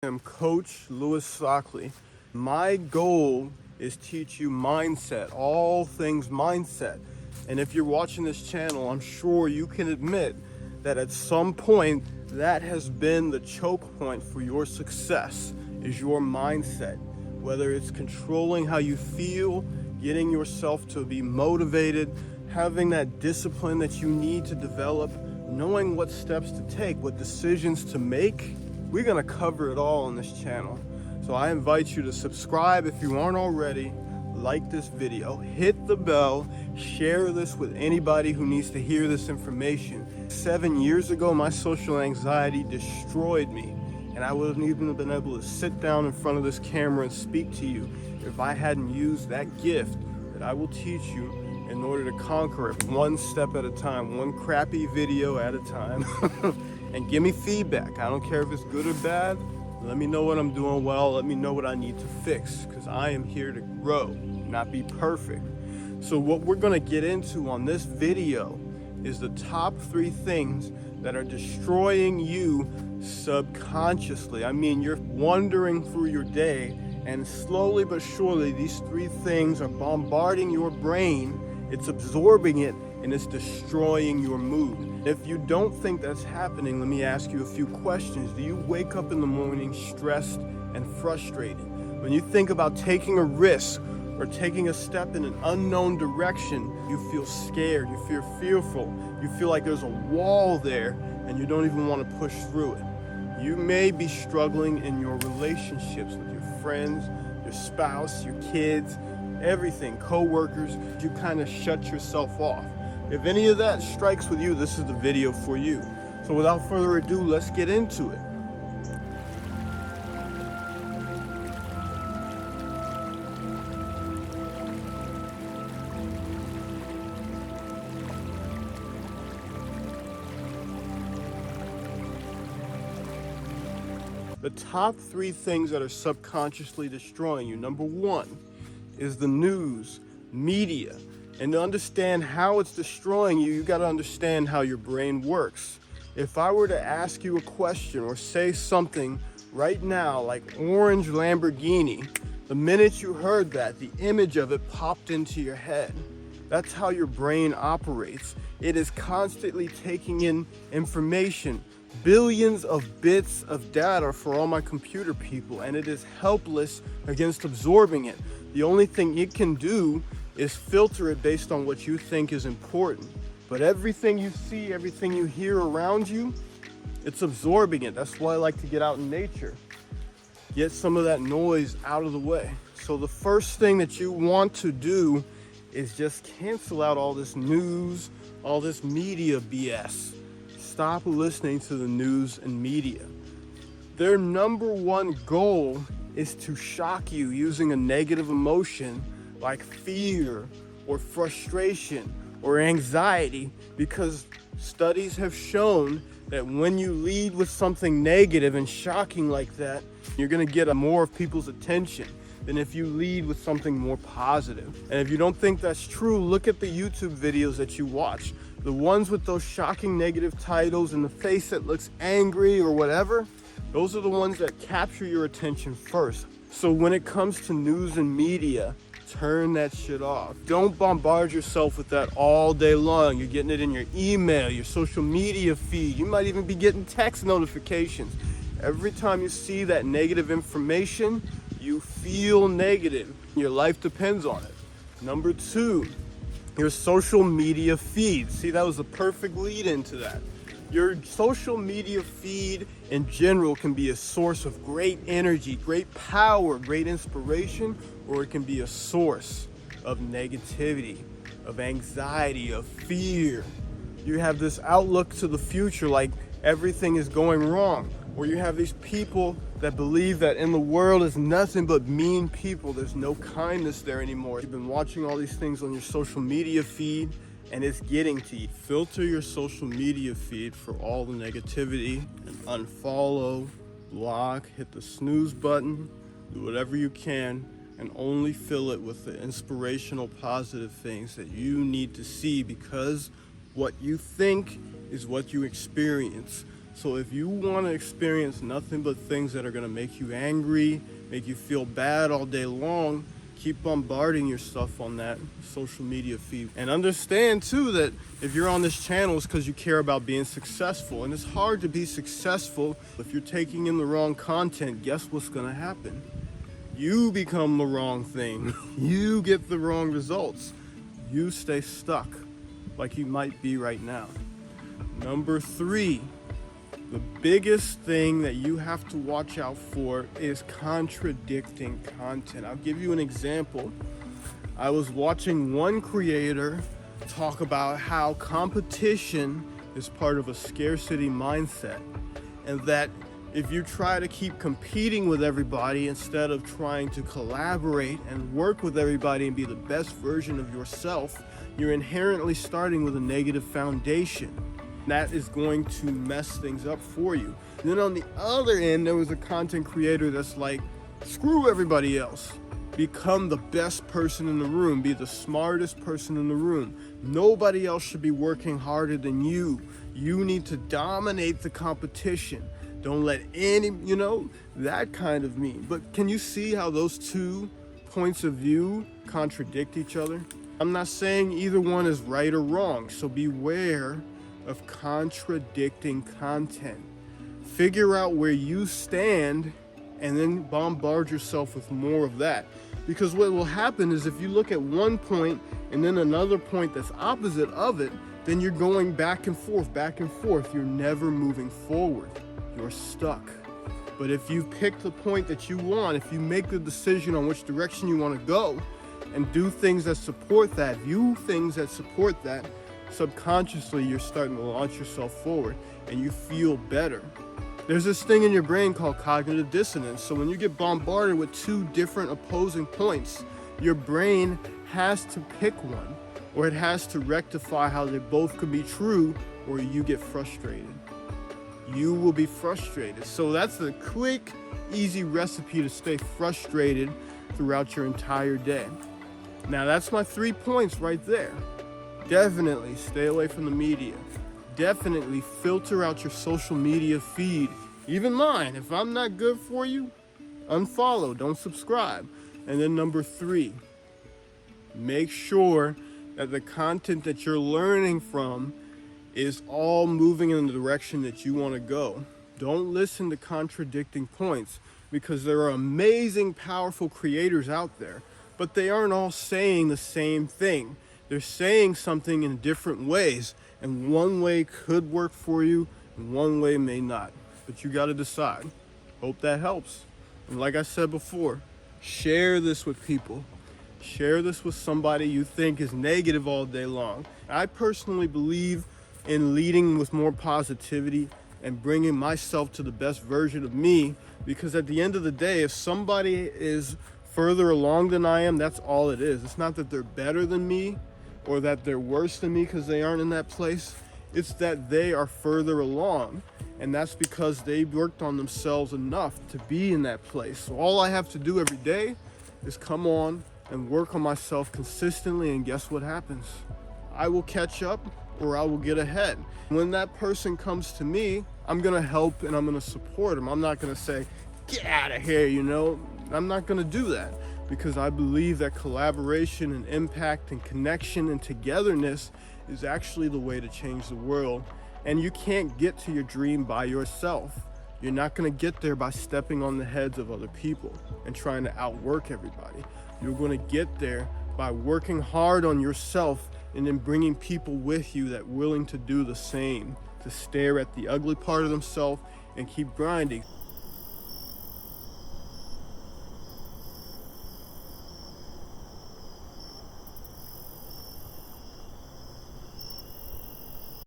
am Coach Louis Stockley. My goal is teach you mindset, all things mindset. And if you're watching this channel, I'm sure you can admit that at some point that has been the choke point for your success, is your mindset. Whether it's controlling how you feel, getting yourself to be motivated, having that discipline that you need to develop, knowing what steps to take, what decisions to make. We're gonna cover it all on this channel. So I invite you to subscribe if you aren't already, like this video, hit the bell, share this with anybody who needs to hear this information. 7 years ago, my social anxiety destroyed me, and I wouldn't even have been able to sit down in front of this camera and speak to you if I hadn't used that gift that I will teach you in order to conquer it one step at a time, one crappy video at a time. And give me feedback. I don't care if it's good or bad. Let me know what I'm doing well. Let me know what I need to fix, because I am here to grow, not be perfect. So what we're gonna get into on this video is the top 3 things that are destroying you subconsciously. I mean, you're wandering through your day, and slowly but surely these 3 things are bombarding your brain. It's absorbing it, and it's destroying your mood. If you don't think that's happening, let me ask you a few questions. Do you wake up in the morning stressed and frustrated? When you think about taking a risk or taking a step in an unknown direction, you feel scared, you feel fearful, you feel like there's a wall there and you don't even want to push through it. You may be struggling in your relationships with your friends, your spouse, your kids, everything, co-workers. You kind of shut yourself off. If any of that strikes with you, this is the video for you. So without further ado, let's get into it. The top 3 things that are subconsciously destroying you. Number 1 is the news, media. And to understand how it's destroying you, you got to understand how your brain works. If I were to ask you a question or say something right now like orange Lamborghini, the minute you heard that, the image of it popped into your head. That's how your brain operates. It is constantly taking in information, billions of bits of data for all my computer people, and it is helpless against absorbing it. The only thing it can do is filter it based on what you think is important. But everything you see, everything you hear around you, it's absorbing it. That's why I like to get out in nature. Get some of that noise out of the way. So the first thing that you want to do is just cancel out all this news, all this media BS. Stop listening to the news and media. Their number 1 goal is to shock you using a negative emotion like fear or frustration or anxiety, because studies have shown that when you lead with something negative and shocking like that, you're gonna get more of people's attention than if you lead with something more positive. And if you don't think that's true, look at the YouTube videos that you watch. The ones with those shocking negative titles and the face that looks angry or whatever, those are the ones that capture your attention first. So when it comes to news and media, turn that shit off. Don't bombard yourself with that all day long. You're getting it in your email, your social media feed. You might even be getting text notifications. Every time you see that negative information, you feel negative. Your life depends on it. Number 2, your social media feed. See, that was a perfect lead into that. Your social media feed in general can be a source of great energy, great power, great inspiration, or it can be a source of negativity, of anxiety, of fear. You have this outlook to the future like everything is going wrong, or you have these people that believe that in the world is nothing but mean people. There's no kindness there anymore. You've been watching all these things on your social media feed, and it's getting to you. Filter your social media feed for all the negativity and unfollow, block, hit the snooze button, do whatever you can, and only fill it with the inspirational, positive things that you need to see, because what you think is what you experience. So if you want to experience nothing but things that are going to make you angry, make you feel bad all day long, keep bombarding yourself on that social media feed. And understand too that if you're on this channel, it's because you care about being successful. And it's hard to be successful if you're taking in the wrong content. Guess what's going to happen? You become the wrong thing. You get the wrong results. You stay stuck like you might be right now. Number 3, the biggest thing that you have to watch out for is contradicting content. I'll give you an example. I was watching one creator talk about how competition is part of a scarcity mindset, and that if you try to keep competing with everybody instead of trying to collaborate and work with everybody and be the best version of yourself, you're inherently starting with a negative foundation. That is going to mess things up for you. And then on the other end, there was a content creator that's like, screw everybody else. Become the best person in the room. Be the smartest person in the room. Nobody else should be working harder than you. You need to dominate the competition. Don't let any, that kind of me. But can you see how those two points of view contradict each other? I'm not saying either one is right or wrong, so beware of contradicting content. Figure out where you stand and then bombard yourself with more of that. Because what will happen is if you look at one point and then another point that's opposite of it, then you're going back and forth. You're never moving forward. You're stuck. But if you pick the point that you want, if you make the decision on which direction you want to go and do things that support that, view things that support that, subconsciously you're starting to launch yourself forward and you feel better. There's this thing in your brain called cognitive dissonance. So when you get bombarded with two different opposing points, your brain has to pick one, or it has to rectify how they both could be true, or you get frustrated. You will be frustrated. So that's the quick, easy recipe to stay frustrated throughout your entire day. Now that's my 3 points right there. Definitely stay away from the media. Definitely filter out your social media feed. Even mine. If I'm not good for you, unfollow, don't subscribe. And then number 3, make sure that the content that you're learning from is all moving in the direction that you want to go. Don't listen to contradicting points, because there are amazing, powerful creators out there, but they aren't all saying the same thing. They're saying something in different ways, and one way could work for you and one way may not, but you got to decide. Hope that helps. And like I said before, share this with people. Share this with somebody you think is negative all day long. I personally believe in leading with more positivity and bringing myself to the best version of me, because at the end of the day, if somebody is further along than I am, that's all it is. It's not that they're better than me or that they're worse than me because they aren't in that place. It's that they are further along, and that's because they worked on themselves enough to be in that place. So all I have to do every day is come on and work on myself consistently, and guess what happens? I will catch up, or I will get ahead. When that person comes to me, I'm gonna help and I'm gonna support them. I'm not gonna say, get out of here, I'm not gonna do that, because I believe that collaboration and impact and connection and togetherness is actually the way to change the world. And you can't get to your dream by yourself. You're not gonna get there by stepping on the heads of other people and trying to outwork everybody. You're gonna get there by working hard on yourself and then bringing people with you that are willing to do the same, to stare at the ugly part of themselves and keep grinding.